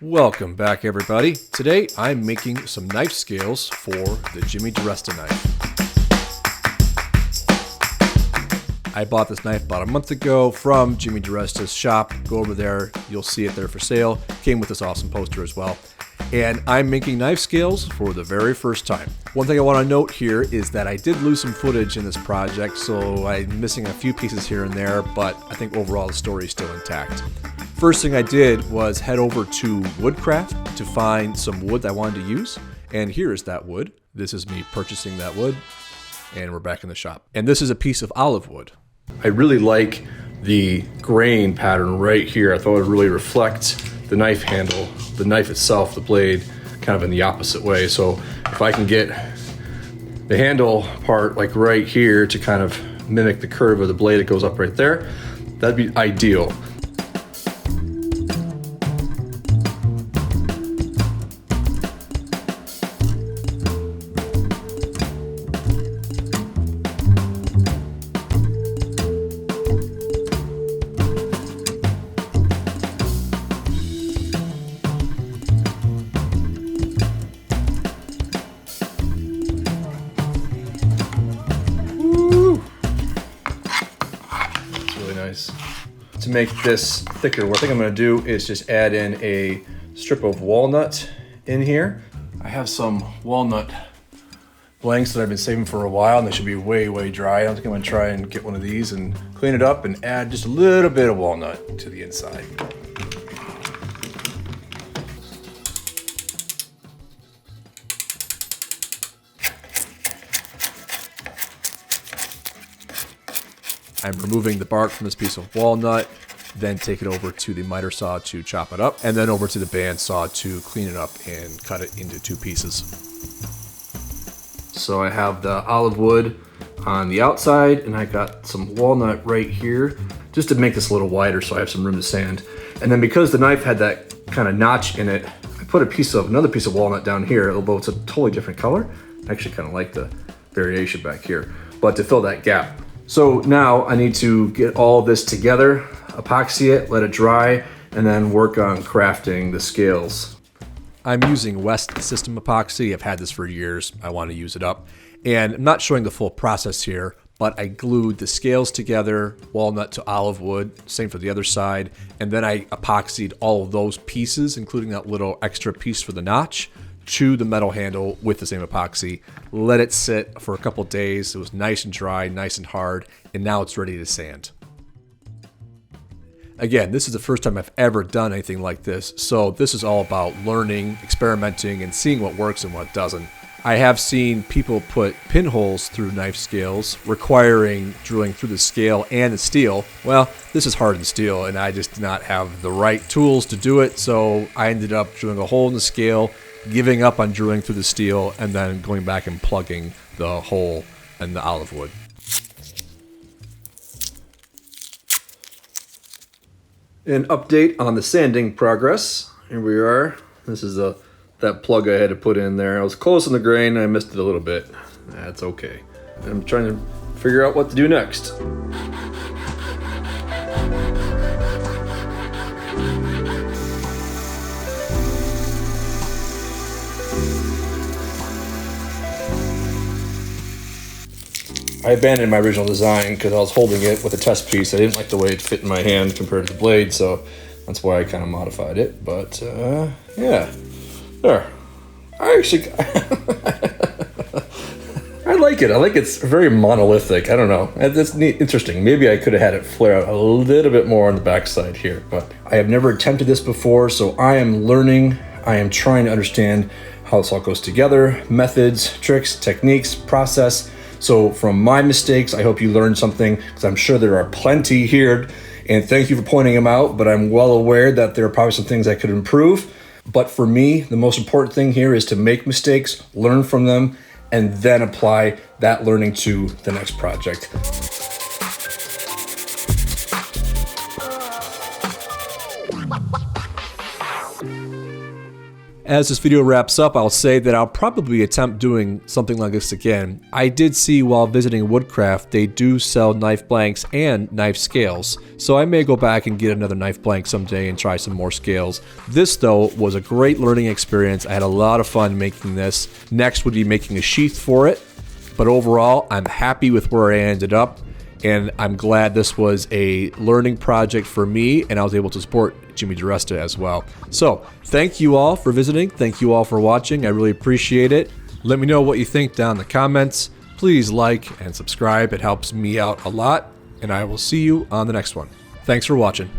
Welcome back, everybody. Today I'm making some knife scales for the DiResta Knife. I bought this knife about a month ago from DiResta's shop. Go over there, you'll see it there for sale. Came with this awesome poster as well. And I'm making knife scales for the very first time. One thing I want to note here is that I did lose some footage in this project, so I'm missing a few pieces here and there, but I think overall the story is still intact. First thing I did was head over to Woodcraft to find some wood that I wanted to use, and here is that wood. This is me purchasing that wood, and we're back in the shop. And this is a piece of olive wood. I really like the grain pattern right here. I thought it would really reflect the knife handle, the knife itself, the blade, kind of in the opposite way. So if I can get the handle part like right here to kind of mimic the curve of the blade, it goes up right there, that'd be ideal. To make this thicker, what I think I'm going to do is just add in a strip of walnut in here. I have some walnut blanks that I've been saving for a while, and they should be way dry. I don't think I'm going to try and get one of these and clean it up and add just a little bit of walnut to the inside. I'm removing the bark from this piece of walnut, then take it over to the miter saw to chop it up, and then over to the band saw to clean it up and cut it into two pieces. So I have the olive wood on the outside, and I got some walnut right here, just to make this a little wider so I have some room to sand. And then because the knife had that kind of notch in it, I put another piece of walnut down here, although it's a totally different color. I actually kind of like the variation back here, but to fill that gap. So now I need to get all this together, epoxy it, let it dry, and then work on crafting the scales. I'm using West System epoxy. I've had this for years. I want to use it up. And I'm not showing the full process here, but I glued the scales together, walnut to olive wood, same for the other side, and then I epoxied all of those pieces, including that little extra piece for the notch, to the metal handle with the same epoxy. Let it sit for a couple days. It was nice and dry, nice and hard, and now it's ready to sand. Again, this is the first time I've ever done anything like this, so this is all about learning, experimenting, and seeing what works and what doesn't. I have seen people put pinholes through knife scales, requiring drilling through the scale and the steel. Well, this is hardened steel, and I just did not have the right tools to do it, so I ended up drilling a hole in the scale, giving up on drilling through the steel, and then going back and plugging the hole in the olive wood. An update on the sanding progress. Here we are. This is that plug I had to put in there. I was close on the grain, I missed it a little bit. That's okay. I'm trying to figure out what to do next. I abandoned my original design because I was holding it with a test piece. I didn't like the way it fit in my hand compared to the blade, so that's why I kind of modified it. But yeah, there. I actually, I like it. I like it's very monolithic. I don't know. That's neat, interesting. Maybe I could have had it flare out a little bit more on the backside here, but I have never attempted this before, so I am learning. I am trying to understand how this all goes together, methods, tricks, techniques, process. So from my mistakes, I hope you learned something, because I'm sure there are plenty here, and thank you for pointing them out, but I'm well aware that there are probably some things I could improve. But for me, the most important thing here is to make mistakes, learn from them, and then apply that learning to the next project. As this video wraps up, I'll say that I'll probably attempt doing something like this again. I did see while visiting Woodcraft, they do sell knife blanks and knife scales, so I may go back and get another knife blank someday and try some more scales. This, though, was a great learning experience. I had a lot of fun making this. Next would be making a sheath for it, but overall, I'm happy with where I ended up, and I'm glad this was a learning project for me, and I was able to support Jimmy DiResta as well. So, thank you all for visiting. Thank you all for watching. I really appreciate it. Let me know what you think down in the comments. Please like and subscribe. It helps me out a lot, and I will see you on the next one. Thanks for watching.